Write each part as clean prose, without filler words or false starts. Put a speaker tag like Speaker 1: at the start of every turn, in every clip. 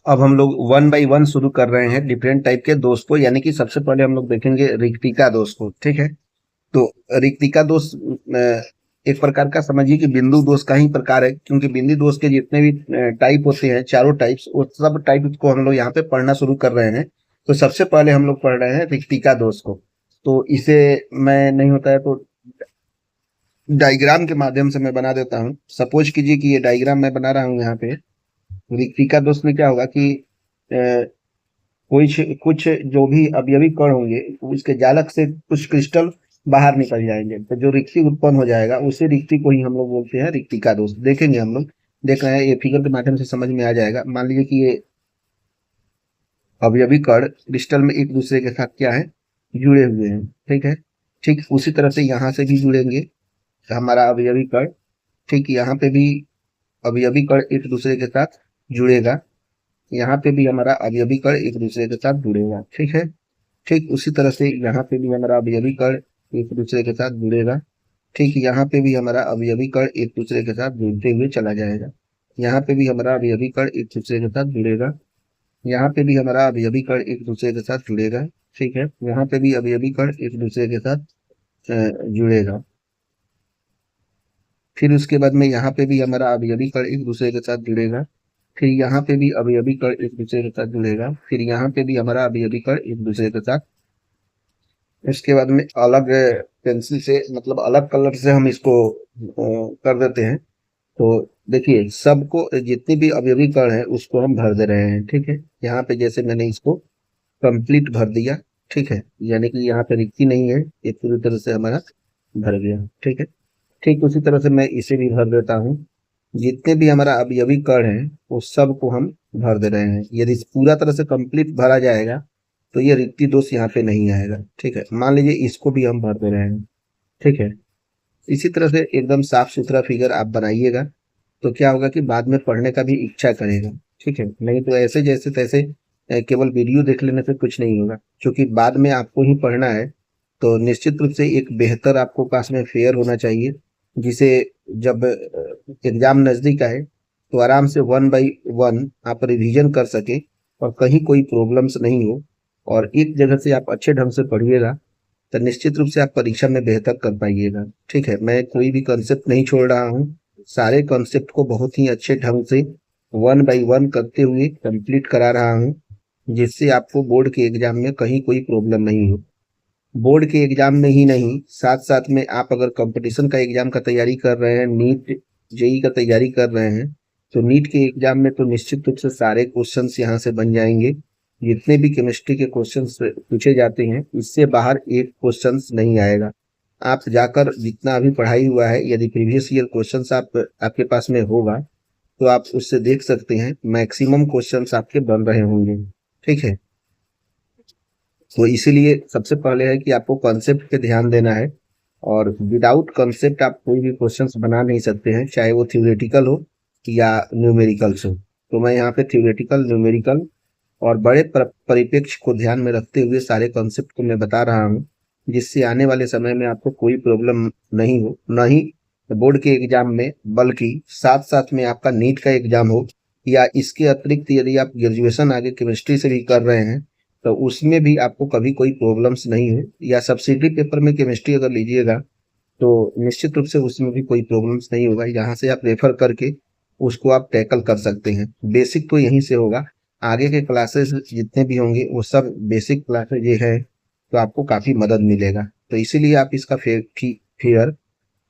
Speaker 1: अब हम लोग वन बाई वन शुरू कर रहे हैं डिफरेंट टाइप के दोष को, यानी कि सबसे पहले हम लोग देखेंगे रिक्तिका दोष को। ठीक है, तो रिक्तिका दोष एक प्रकार का समझिए कि बिंदु दोष का ही प्रकार है, क्योंकि बिंदु दोष के जितने भी टाइप होते हैं, चारों टाइप्स, वो सब टाइप को हम लोग यहाँ पे पढ़ना शुरू कर रहे हैं। तो सबसे पहले हम लोग पढ़ रहे हैं रिक्तिका दोष को। तो इसे मैं नहीं होता है तो डायग्राम के माध्यम से मैं बना देता हूँ। सपोज कीजिए कि ये डायग्राम मैं बना रहा हूँ यहाँ पे। रिक्तिका दोष में क्या होगा कि कुछ कुछ जो भी अवयवी कण होंगे उसके जालक से कुछ क्रिस्टल बाहर निकल जाएंगे, तो जो रिक्ति उत्पन्न हो जाएगा उसी रिक्ति को ही हम लोग बोलते हैं रिक्तिका दोष। देखेंगे हम लोग, देख रहे हैं, ये फिगर के माध्यम से समझ में आ जाएगा। मान लीजिए कि ये अवयवी कण क्रिस्टल में एक दूसरे के साथ क्या है, जुड़े हुए हैं। ठीक है, ठीक उसी तरह से यहाँ से भी जुड़ेंगे हमारा अवयवी कण। ठीक यहाँ पे भी अवयवी कण एक दूसरे के साथ जुड़ेगा, यहाँ पे भी हमारा अवयवी कण एक दूसरे के साथ जुड़ेगा। ठीक है, ठीक उसी तरह से यहाँ पे भी हमारा अवयवी कण एक दूसरे के साथ जुड़ेगा। ठीक यहाँ पे भी हमारा अवयवी कण एक दूसरे के साथ जुड़ते हुए चला जाएगा। यहाँ पे भी हमारा अवयवी कण एक दूसरे के साथ जुड़ेगा। यहाँ पे भी हमारा अवयवी कण एक दूसरे के साथ जुड़ेगा। ठीक है, यहाँ पे भी अवयवी कण एक दूसरे के साथ जुड़ेगा। फिर उसके बाद में यहाँ पे भी हमारा अवयवी कण एक दूसरे के साथ जुड़ेगा। फिर यहाँ पे भी अवयवी कण एक दूसरे के साथ जुड़ेगा। फिर यहाँ पे भी हमारा अवयवी कण एक दूसरे के साथ। इसके बाद में अलग पेंसिल से, मतलब अलग कलर से हम इसको कर देते हैं। तो देखिए सबको, जितने भी अवयवी कण है उसको हम भर दे रहे हैं। ठीक है, यहाँ पे जैसे मैंने इसको कंप्लीट भर दिया। ठीक है, यानी कि यहाँ पे रिक्ति नहीं है, ये पूरी तरह से हमारा भर गया। ठीक है, ठीक उसी तरह से मैं इसे भी भर देता हूँ। जितने भी हमारा अवयवी कण है वो सब को हम भर दे रहे हैं। यदि पूरा तरह से कंप्लीट भरा जाएगा तो ये रिक्ति दोष यहाँ पे नहीं आएगा। ठीक है, मान लीजिए इसको भी हम भर दे रहे हैं। ठीक है, इसी तरह से एकदम साफ सुथरा फिगर आप बनाइएगा, तो क्या होगा कि बाद में पढ़ने का भी इच्छा करेगा। ठीक है, नहीं तो ऐसे जैसे तैसे केवल वीडियो देख लेने से कुछ नहीं होगा, क्योंकि बाद में आपको ही पढ़ना है। तो निश्चित रूप से एक बेहतर आपको पास में फेयर होना चाहिए, जिसे जब एग्जाम नजदीक आए तो आराम से वन बाई वन आप रिवीजन कर सके और कहीं कोई प्रॉब्लम्स नहीं हो, और एक जगह से आप अच्छे ढंग से पढ़िएगा तो निश्चित रूप से आप परीक्षा में बेहतर कर पाइएगा। ठीक है, मैं कोई भी कॉन्सेप्ट नहीं छोड़ रहा हूँ, सारे कॉन्सेप्ट को बहुत ही अच्छे ढंग से वन बाई वन करते हुए कंप्लीट करा रहा हूँ, जिससे आपको बोर्ड के एग्जाम में कहीं कोई प्रॉब्लम नहीं हो। बोर्ड के एग्जाम में ही नहीं, साथ साथ में आप अगर कंपटीशन का एग्जाम का तैयारी कर रहे हैं, नीट जेई का तैयारी कर रहे हैं, तो नीट के एग्जाम में तो निश्चित रूप से सारे क्वेश्चंस यहाँ से बन जाएंगे। जितने भी केमिस्ट्री के क्वेश्चंस पूछे जाते हैं, इससे बाहर एक क्वेश्चंस नहीं आएगा। आप जाकर जितना अभी पढ़ाई हुआ है, यदि प्रीवियस ईयर क्वेश्चंस आपके पास में होगा तो आप उससे देख सकते हैं, मैक्सिमम क्वेश्चंस आपके बन रहे होंगे। ठीक है, तो इसीलिए सबसे पहले है कि आपको कॉन्सेप्ट पे ध्यान देना है, और विदाउट कॉन्सेप्ट आप कोई भी क्वेश्चंस बना नहीं सकते हैं, चाहे वो थ्योरेटिकल हो या न्यूमेरिकल्स हो। तो मैं यहाँ पे थ्योरेटिकल, न्यूमेरिकल और बड़े परिप्रेक्ष्य को ध्यान में रखते हुए सारे कॉन्सेप्ट को मैं बता रहा हूँ, जिससे आने वाले समय में आपको कोई प्रॉब्लम नहीं हो, न ही बोर्ड के एग्जाम में, बल्कि साथ साथ में आपका नीट का एग्जाम हो, या इसके अतिरिक्त यदि आप ग्रेजुएशन आगे केमिस्ट्री से भी कर रहे हैं तो उसमें भी आपको कभी कोई प्रॉब्लम्स नहीं हो, या सब्सिडी पेपर में केमिस्ट्री अगर लीजिएगा तो निश्चित रूप से उसमें भी कोई प्रॉब्लम्स नहीं होगा। यहाँ से आप रेफर करके उसको आप टैकल कर सकते हैं। बेसिक तो यहीं से होगा, आगे के क्लासेस जितने भी होंगे वो सब बेसिक क्लासेस ये है, तो आपको काफ़ी मदद मिलेगा। तो इसीलिए आप इसका फेयर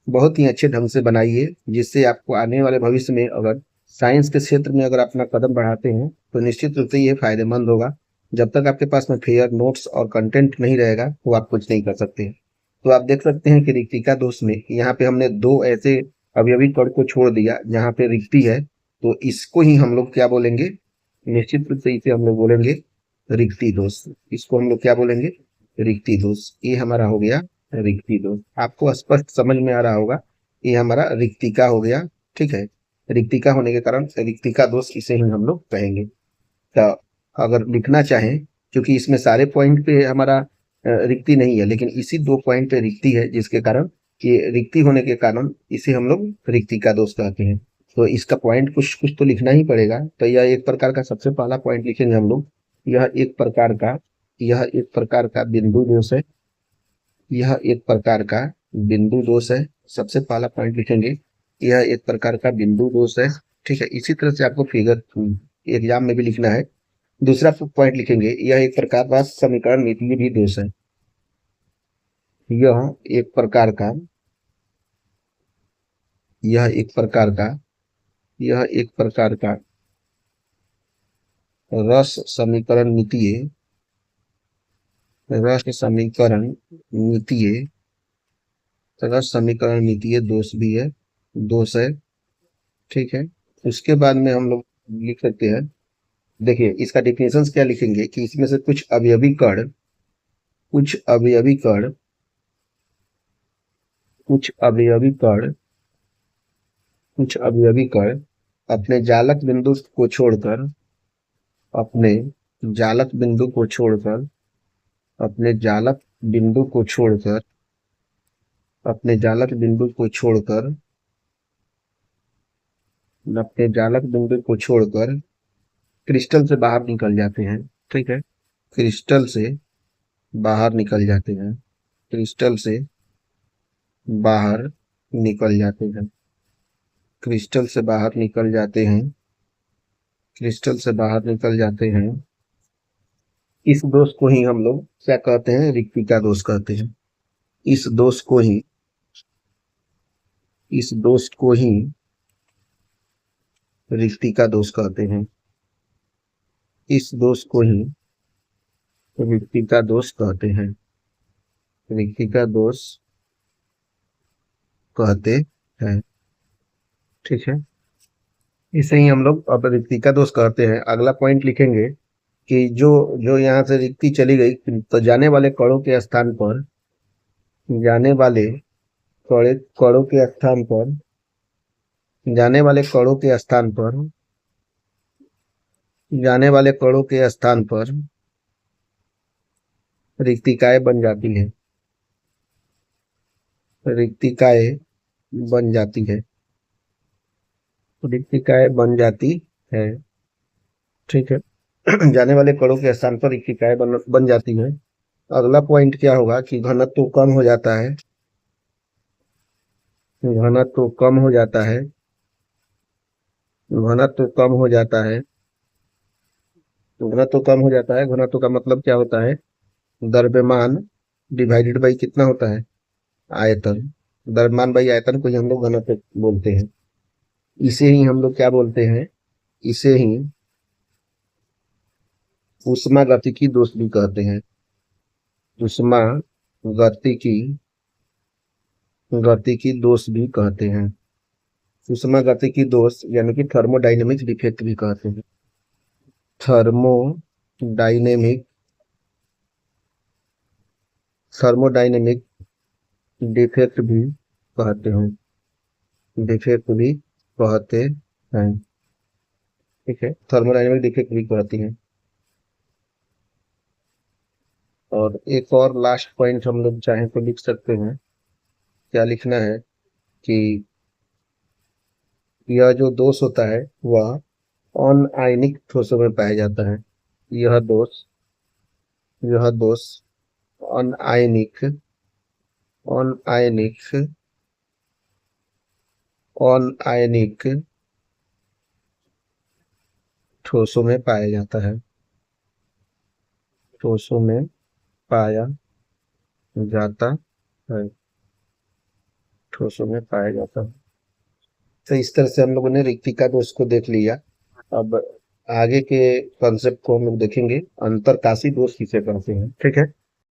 Speaker 1: बहुत ही अच्छे ढंग से बनाइए, जिससे आपको आने वाले भविष्य में अगर साइंस के क्षेत्र में अगर अपना कदम बढ़ाते हैं तो निश्चित रूप से ये फायदेमंद होगा। जब तक आपके पास में फेयर नोट्स और कंटेंट नहीं रहेगा तो आप कुछ नहीं कर सकते। तो आप देख सकते हैं कि रिक्तिका दोष में यहाँ पे हमने दो ऐसे अवयवी कण को छोड़ दिया जहाँ पे रिक्ति है, तो इसको ही हम लोग क्या बोलेंगे, निश्चित रूप से इसे हम लोग बोलेंगे रिक्ति दोष। इसको हम लोग क्या बोलेंगे, रिक्ति दोष। ये हमारा हो गया रिक्ति दोष। आपको स्पष्ट समझ में आ रहा होगा, ये हमारा रिक्तिका हो गया। ठीक है, रिक्तिका होने के कारण रिक्तिका दोष इसे ही हम लोग कहेंगे। तो अगर लिखना चाहें, क्योंकि इसमें सारे पॉइंट पे हमारा रिक्ति नहीं है, लेकिन इसी दो पॉइंट पे रिक्ति है, जिसके कारण ये रिक्ति होने के कारण इसे हम लोग रिक्तिका दोष कहते हैं। तो इसका पॉइंट कुछ कुछ तो लिखना ही पड़ेगा। तो यह एक प्रकार का सबसे पहला पॉइंट लिखेंगे हम लोग, यह एक प्रकार का यह एक प्रकार का बिंदु दोष है। यह एक प्रकार का बिंदु दोष है। सबसे पहला पॉइंट लिखेंगे, यह एक प्रकार का बिंदु दोष है। ठीक है, इसी तरह से आपको फिगर एग्जाम में भी लिखना है। दूसरा पॉइंट लिखेंगे, यह एक प्रकार का समीकरण मितीय भी दोष है। यह एक प्रकार का यह एक प्रकार का यह एक प्रकार का रस समीकरण मितीय रस समीकरण मितीय रस समीकरण मितीय दोष भी है, दोष है। ठीक है, उसके बाद में हम लोग लिख सकते हैं, देखिए इसका डिफिनेशन क्या लिखेंगे कि इसमें से कुछ अवयवी कण कुछ अवयवी कण कुछ अवयवी कण अपने जालक बिंदु को छोड़कर अपने जालक बिंदु को छोड़कर अपने जालक बिंदु को छोड़कर अपने जालक बिंदु को छोड़कर अपने जालक बिंदु को छोड़कर क्रिस्टल से बाहर निकल जाते हैं। ठीक है, क्रिस्टल से बाहर निकल जाते हैं क्रिस्टल से बाहर निकल जाते हैं क्रिस्टल से बाहर निकल जाते हैं क्रिस्टल से बाहर निकल जाते हैं। इस दोष को ही हम लोग क्या कहते हैं, रिक्तिका दोष कहते हैं। इस दोष को ही रिक्तिका दोष कहते हैं। इस दोष को ही रिक्तिका दोष कहते हैं। रिक्तिका दोष कहते हैं। ठीक है, इसे ही हम लोग अब रिक्तिका दोष कहते हैं। अगला पॉइंट लिखेंगे कि जो जो यहाँ से रिक्ति चली गई, तो जाने वाले कणों के स्थान पर जाने वाले कणों के स्थान पर जाने वाले कणों के स्थान पर जाने वाले कणों के स्थान पर रिक्तिकाएं बन जाती हैं। रिक्तिकाएं बन जाती है रिक्तिकाएं बन जाती है। ठीक है, जाने वाले कणों के स्थान पर रिक्तिकाएं बन जाती हैं। अगला पॉइंट क्या होगा कि घनत्व कम हो जाता है। घनत्व कम हो जाता है घनत्व कम हो जाता है घनत्व कम हो जाता है। घनत्व का मतलब क्या होता है, द्रव्यमान डिवाइडेड बाई कितना होता है, आयतन। द्रव्यमान बाई आयतन को ही हम लोग घनत्व बोलते हैं। इसे ही हम लोग क्या बोलते हैं, इसे ही ऊष्मागतिकी दोष भी कहते हैं। ऊष्मागतिकी गतिकी दोष भी कहते हैं। ऊष्मागतिकी दोष यानी कि थर्मोडायनेमिक डिफेक्ट भी कहते हैं। थर्मोडायनेमिक थर्मोडायनेमिक डिफेक्ट भी कहते हैं। डिफेक्ट भी कहते हैं। ठीक है, थर्मोडायनेमिक डिफेक्ट भी कहती हैं। और एक और लास्ट पॉइंट हम लोग चाहें तो लिख सकते हैं। क्या लिखना है कि यह जो दोष होता है वह अनआयनिक ठोसों में पाया जाता है। यह दोष अनआयनिक अनआयनिक अनआयनिक ठोसों में पाया जाता है। ठोसों में पाया जाता है। ठोसों में पाया जाता है। तो इस तरह से हम लोगों ने रिक्तिका दोष को देख लिया। अब आगे के कॉन्सेप्ट को हम लोग देखेंगे, अंतरकाशी दोष किसे कहते हैं। ठीक है।